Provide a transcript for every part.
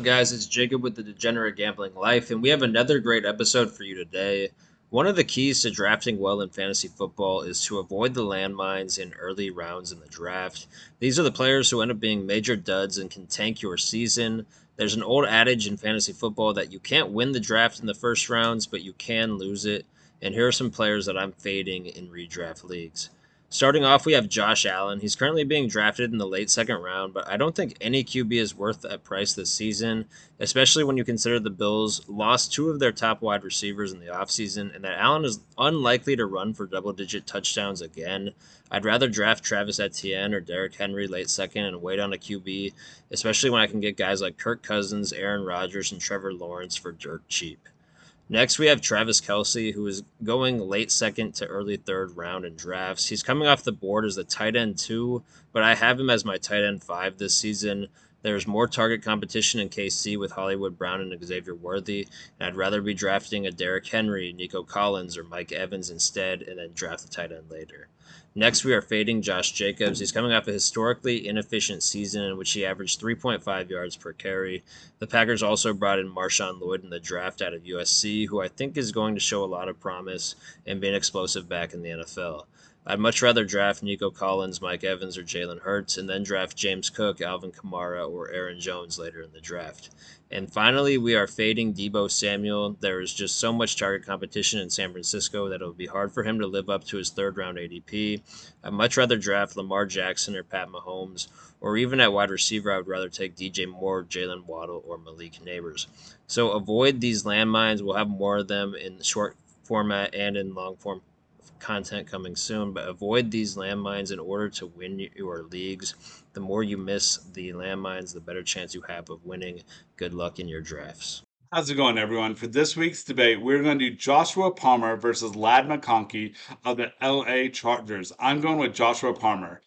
Up, guys? It's Jacob with the Degenerate Gambling Life, and we have another great episode for you today. One of the keys to drafting well in fantasy football is to avoid the landmines in early rounds in the draft. These are the players who end up being major duds and can tank your season. There's an old adage in fantasy football that you can't win the draft in the first rounds, but you can lose it. And here are some players that I'm fading in redraft leagues. Starting off, we have Josh Allen. He's currently being drafted in the late second round, but I don't think any QB is worth that price this season, especially when you consider the Bills lost two of their top wide receivers in the offseason and that Allen is unlikely to run for double digit touchdowns again. I'd rather draft Travis Etienne or Derrick Henry late second and wait on a QB, especially when I can get guys like Kirk Cousins, Aaron Rodgers, and Trevor Lawrence for dirt cheap. Next, we have Travis Kelsey, who is going late second to early third round in drafts. He's coming off the board as the tight end two, but I have him as my tight end five this season. There's more target competition in KC with Hollywood Brown and Xavier Worthy, and I'd rather be drafting a Derrick Henry, Nico Collins, or Mike Evans instead, and then draft the tight end later. Next, we are fading Josh Jacobs. He's coming off a historically inefficient season in which he averaged 3.5 yards per carry. The Packers also brought in Marshawn Lloyd in the draft out of USC, who I think is going to show a lot of promise and be an explosive back in the NFL. I'd much rather draft Nico Collins, Mike Evans, or Jalen Hurts, and then draft James Cook, Alvin Kamara, or Aaron Jones later in the draft. And finally, we are fading Debo Samuel. There is just so much target competition in San Francisco that it will be hard for him to live up to his third round ADP. I'd much rather draft Lamar Jackson or Pat Mahomes, or even at wide receiver, I would rather take DJ Moore, Jalen Waddle, or Malik Neighbors. So avoid these landmines. We'll have more of them in short format and in long form content coming soon, but avoid these landmines in order to win your leagues. The more you miss the landmines, the better chance you have of winning. Good luck in your drafts. How's it going, everyone? For this week's debate, we're going to do Joshua Palmer versus Lad McConkey of the LA Chargers. I'm going with Joshua Palmer.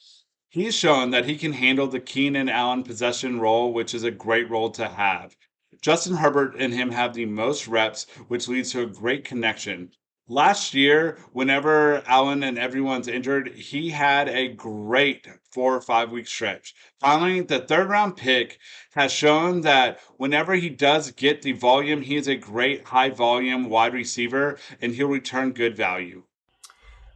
He's shown that he can handle the Keenan Allen possession role, which is a great role to have. Justin Herbert and him have the most reps, which leads to a great connection. Last year, whenever Allen and everyone's injured, he had a great 4 or 5 week stretch. Finally, the third round pick has shown that whenever he does get the volume, he is a great high volume wide receiver and he'll return good value.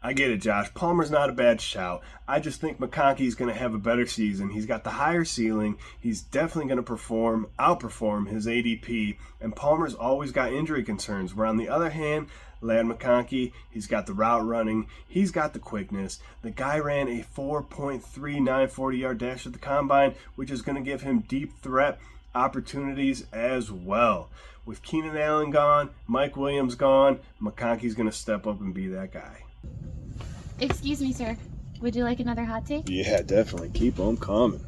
I get it, Josh. Palmer's not a bad shout. I just think McConkey's going to have a better season. He's got the higher ceiling. He's definitely going to outperform his ADP. And Palmer's always got injury concerns. Where on the other hand, Lad McConkey, he's got the route running. He's got the quickness. The guy ran a 4.39 40-yard dash at the combine, which is going to give him deep threat opportunities as well. With Keenan Allen gone, Mike Williams gone, McConkey's going to step up and be that guy. Excuse me, sir. Would you like another hot take? Yeah, definitely. Keep them coming.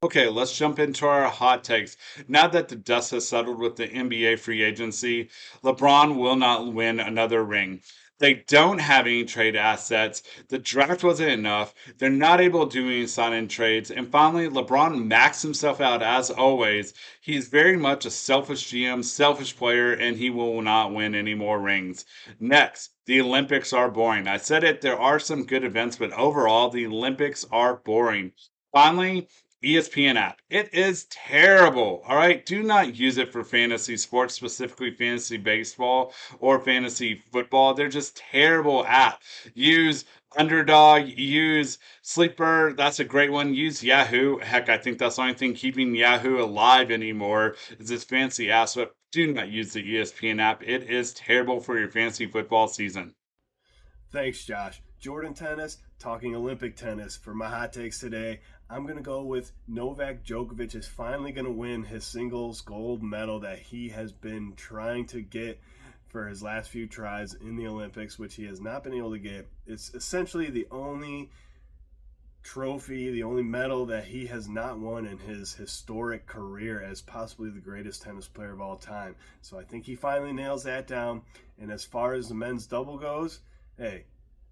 Okay, let's jump into our hot takes. Now that the dust has settled with the NBA free agency, LeBron will not win another ring. They don't have any trade assets. The draft wasn't enough. They're not able to do any sign in trades. And finally, LeBron maxed himself out as always. He's very much a selfish GM, selfish player, and he will not win any more rings. Next, the Olympics are boring. I said it, there are some good events, but overall, the Olympics are boring. Finally, ESPN app. It is terrible. All right. Do not use it for fantasy sports, specifically fantasy baseball or fantasy football. They're just terrible app. Use Underdog, use Sleeper. That's a great one. Use Yahoo. Heck, I think that's the only thing keeping Yahoo alive anymore is this fancy app. But do not use the ESPN app. It is terrible for your fantasy football season. Thanks, Josh. Jordan tennis, talking Olympic tennis. For my hot takes today, I'm going to go with Novak Djokovic is finally going to win his singles gold medal that he has been trying to get for his last few tries in the Olympics, which he has not been able to get. It's essentially the only trophy, the only medal that he has not won in his historic career as possibly the greatest tennis player of all time. So I think he finally nails that down. And as far as the men's double goes, hey,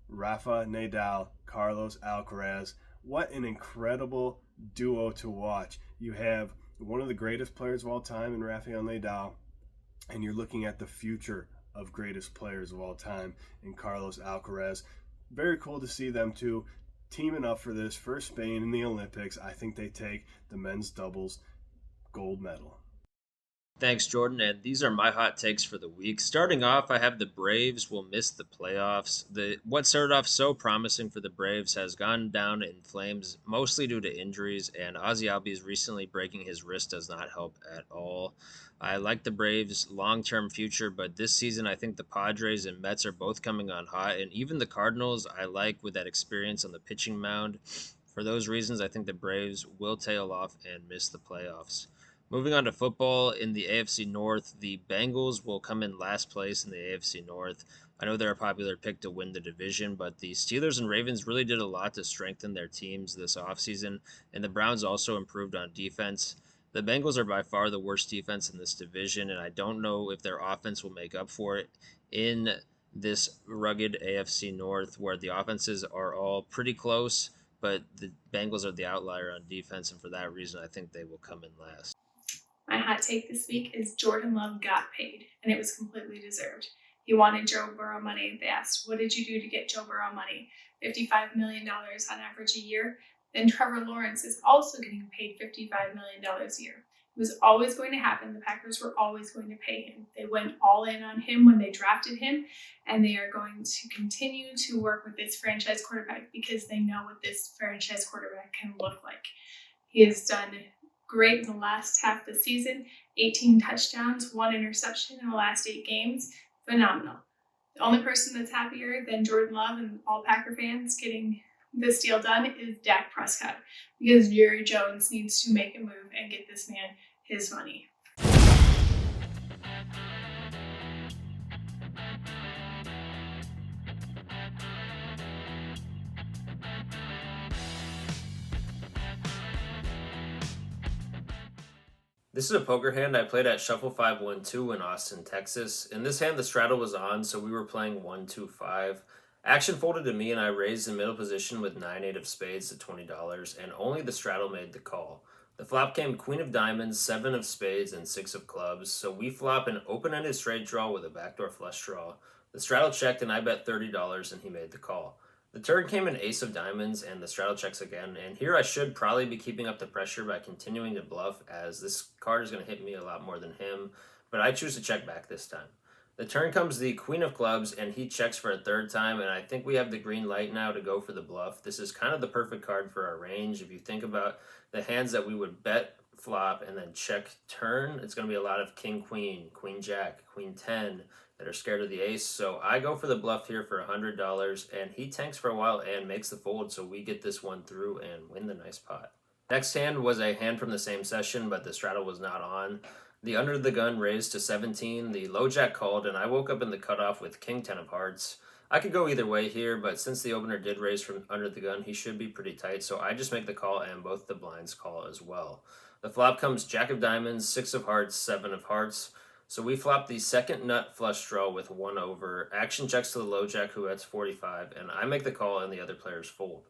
Rafa Nadal, Carlos Alcaraz, what an incredible duo to watch. You have one of the greatest players of all time in Rafael Nadal, and you're looking at the future of greatest players of all time in Carlos Alcaraz. Very cool to see them two teaming up for this for Spain in the Olympics. I think they take the men's doubles gold medal. Thanks, Jordan. And these are my hot takes for the week. Starting off, I have the Braves will miss the playoffs. What started off so promising for the Braves has gone down in flames, mostly due to injuries, and Ozzy Albies recently breaking his wrist does not help at all. I like the Braves' long-term future, but this season I think the Padres and Mets are both coming on hot, and even the Cardinals I like with that experience on the pitching mound. For those reasons, I think the Braves will tail off and miss the playoffs. Moving on to football in the AFC North, the Bengals will come in last place in the AFC North. I know they're a popular pick to win the division, but the Steelers and Ravens really did a lot to strengthen their teams this offseason, and the Browns also improved on defense. The Bengals are by far the worst defense in this division, and I don't know if their offense will make up for it in this rugged AFC North where the offenses are all pretty close, but the Bengals are the outlier on defense, and for that reason, I think they will come in last. My hot take this week is Jordan Love got paid, and it was completely deserved. He wanted Joe Burrow money. They asked, what did you do to get Joe Burrow money? $55 million on average a year. Then Trevor Lawrence is also getting paid $55 million a year. It was always going to happen. The Packers were always going to pay him. They went all in on him when they drafted him, and they are going to continue to work with this franchise quarterback because they know what this franchise quarterback can look like. He has done great in the last half of the season. 18 touchdowns, 1 interception in the last 8 games. Phenomenal. The only person that's happier than Jordan Love and all Packer fans getting this deal done is Dak Prescott, because Jerry Jones needs to make a move and get this man his money. This is a poker hand I played at Shuffle 512 in Austin, Texas. In this hand, the straddle was on, so we were playing 1-2-5. Action folded to me, and I raised in middle position with 9-8 of spades to $20, and only the straddle made the call. The flop came Queen of Diamonds, 7 of spades, and 6 of clubs, so we flop an open-ended straight draw with a backdoor flush draw. The straddle checked, and I bet $30, and he made the call. The turn came an ace of diamonds, and the straddle checks again, and here I should probably be keeping up the pressure by continuing to bluff, as this card is going to hit me a lot more than him, but I choose to check back this time. The turn comes the Queen of Clubs, and he checks for a third time, and I think we have the green light now to go for the bluff. This is kind of the perfect card for our range. If you think about the hands that we would bet flop and then check turn, it's going to be a lot of King Queen, Queen Jack, Queen 10 that are scared of the ace. So I go for the bluff here for $100, and he tanks for a while and makes the fold, so we get this one through and win the nice pot. Next hand was a hand from the same session, but the straddle was not on. The under the gun raised to 17, the low jack called, and I woke up in the cutoff with King 10 of hearts. I could go either way here, but since the opener did raise from under the gun, he should be pretty tight, so I just make the call, and both the blinds call as well. The flop comes Jack of Diamonds, 6 of hearts, 7 of hearts. So we flop the second nut flush draw with 1 over. Action checks to the low jack who bets 45, and I make the call and the other players fold.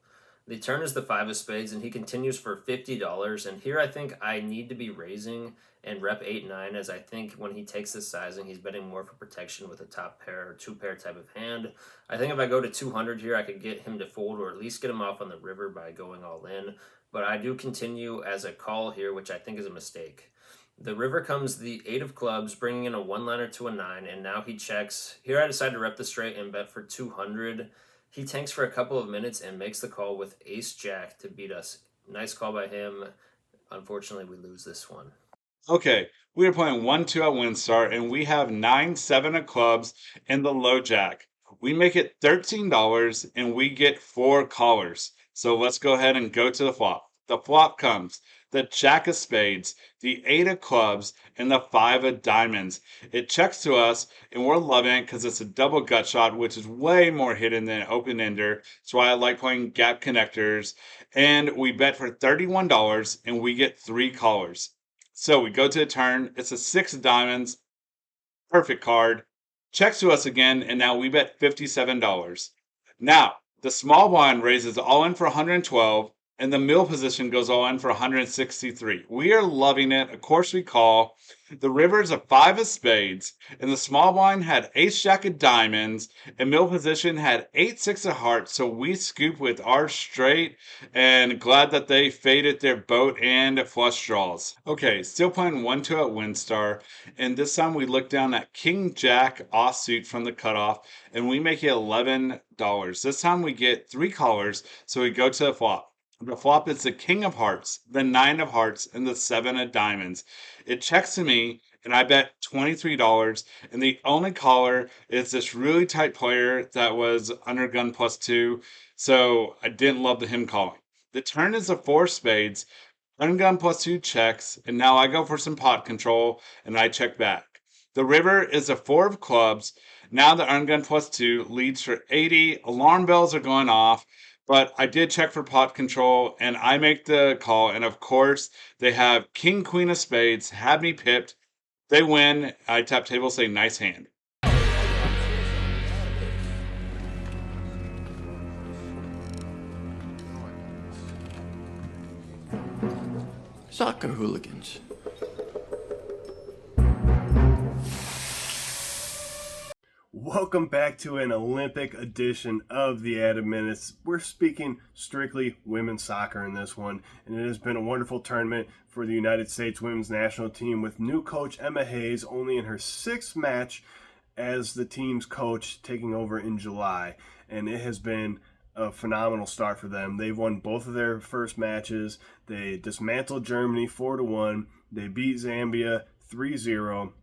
The turn is the 5 of spades, and he continues for $50, and here I think I need to be raising and rep 8-9, as I think when he takes this sizing, he's betting more for protection with a top pair or 2-pair type of hand. I think if I go to 200 here, I could get him to fold or at least get him off on the river by going all in, but I do continue as a call here, which I think is a mistake. The river comes the 8 of clubs, bringing in a one-liner to a 9, and now he checks. Here I decide to rep the straight and bet for 200. He tanks for a couple of minutes and makes the call with ace-jack to beat us. Nice call by him. Unfortunately, we lose this one. Okay, we are playing 1-2 at Windstar, and we have 9-7 of clubs and the low jack. We make it $13, and we get 4 callers. So let's go ahead and go to the flop. The flop comes the Jack of spades, the 8 of clubs, and the 5 of diamonds. It checks to us, and we're loving it because it's a double gut shot, which is way more hidden than open ender. That's why I like playing gap connectors. And we bet for $31, and we get 3 callers. So we go to the turn. It's a 6 of diamonds. Perfect card. Checks to us again, and now we bet $57. Now, the small blind raises all in for $112. and the mill position goes all in for 163. We are loving it. Of course, we call. The river's a 5 of spades, and the small blind had ace jack of diamonds, and mill position had 8 6 of hearts. So we scoop with our straight, and glad that they faded their boat and flush draws. Okay, still playing 1-2 at Windstar, and this time we look down at king jack offsuit from the cutoff, and we make it $11. This time we get 3 callers, so we go to the flop. The flop is the king of hearts, the 9 of hearts, and the 7 of diamonds. It checks to me, and I bet $23. And the only caller is this really tight player that was under gun +2. So I didn't love the him calling. The turn is a 4 spades, ungun +2 checks, and now I go for some pot control, and I check back. The river is a 4 of clubs. Now the ungun +2 leads for 80. Alarm bells are going off. But I did check for pot control, and I make the call. And of course, they have king, queen of spades, had me pipped. They win. I tap table, say nice hand. Soccer hooligans. Welcome back to an Olympic edition of the Added Minutes. We're speaking strictly women's soccer in this one, and it has been a wonderful tournament for the United States women's national team with new coach Emma Hayes only in her 6th match as the team's coach, taking over in July, and it has been a phenomenal start for them. They've won both of their first matches. They dismantled Germany 4-1. They beat Zambia 3-0.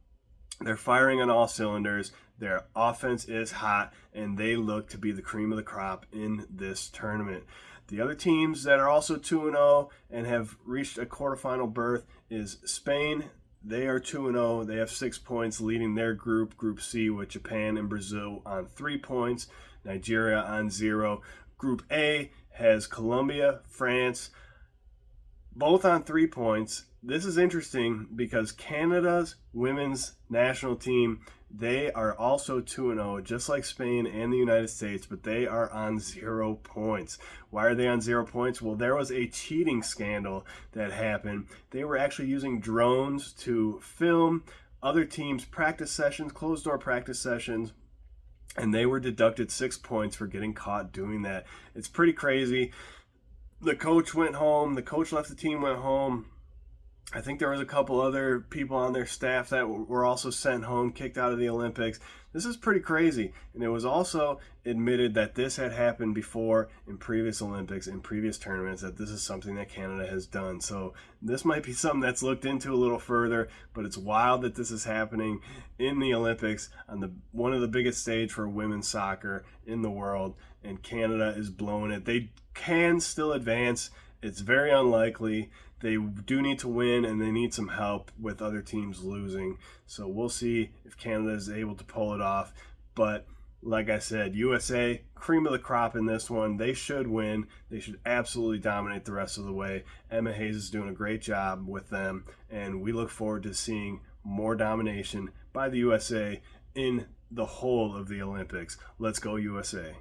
They're firing on all cylinders. Their offense is hot, and they look to be the cream of the crop in this tournament. The other teams that are also 2-0 and have reached a quarterfinal berth is Spain. They are 2-0. They have 6 points, leading their group, Group C, with Japan and Brazil on 3 points, Nigeria on 0. Group A has Colombia, France, both on 3 points. This is interesting because Canada's women's national team, they are also 2-0, just like Spain and the United States, but they are on 0 points. Why are they on 0 points? Well, there was a cheating scandal that happened. They were actually using drones to film other teams' practice sessions, closed-door practice sessions, and they were deducted 6 points for getting caught doing that. It's pretty crazy. The coach went home. The coach left the team, went home. I think there was a couple other people on their staff that were also sent home, kicked out of the Olympics. This is pretty crazy. And it was also admitted that this had happened before in previous Olympics, in previous tournaments, that this is something that Canada has done. So this might be something that's looked into a little further, but it's wild that this is happening in the Olympics on one of the biggest stage for women's soccer in the world, and Canada is blowing it. They can still advance. It's very unlikely. They do need to win, and they need some help with other teams losing. So we'll see if Canada is able to pull it off. But like I said, USA, cream of the crop in this one. They should win. They should absolutely dominate the rest of the way. Emma Hayes is doing a great job with them, and we look forward to seeing more domination by the USA in the whole of the Olympics. Let's go USA.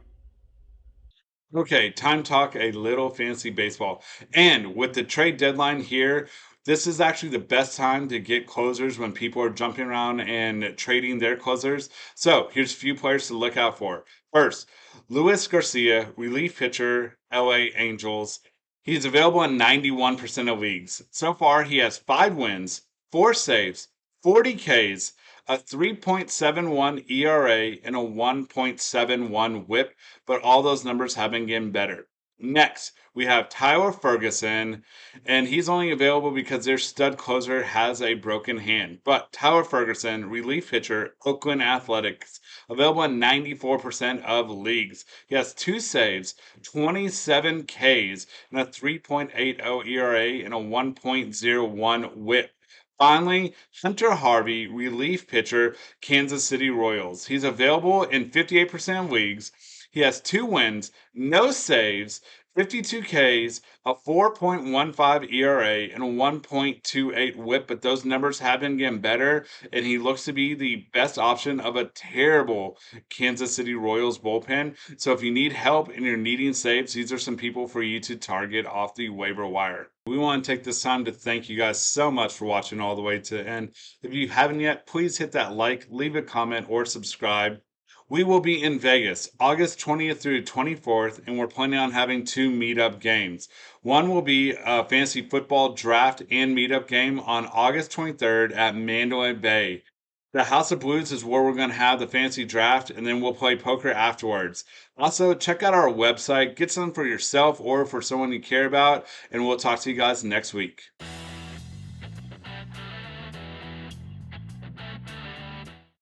Okay, time to talk a little fantasy baseball. And with the trade deadline here, this is actually the best time to get closers when people are jumping around and trading their closers. So here's a few players to look out for. First, Luis Garcia, relief pitcher, LA Angels. He's available in 91% of leagues. So far, he has 5 wins, 4 saves, 40 Ks, a 3.71 ERA, and a 1.71 whip, but all those numbers have been getting better. Next, we have Tyler Ferguson, and he's only available because their stud closer has a broken hand. But Tyler Ferguson, relief pitcher, Oakland Athletics, available in 94% of leagues. He has 2 saves, 27 Ks, and a 3.80 ERA, and a 1.01 whip. Finally, Hunter Harvey, relief pitcher, Kansas City Royals. He's available in 58% of leagues. He has 2 wins, no saves, 52 Ks, a 4.15 ERA, and a 1.28 whip, but those numbers have been getting better, and he looks to be the best option of a terrible Kansas City Royals bullpen. So if you need help and you're needing saves, these are some people for you to target off the waiver wire. We want to take this time to thank you guys so much for watching all the way to the end. If you haven't yet, please hit that like, leave a comment, or subscribe. We will be in Vegas August 20th through 24th, and we're planning on having 2 meetup games. One will be a fantasy football draft and meetup game on August 23rd at Mandalay Bay. The House of Blues is where we're going to have the fantasy draft, and then we'll play poker afterwards. Also, check out our website, get some for yourself or for someone you care about, and we'll talk to you guys next week.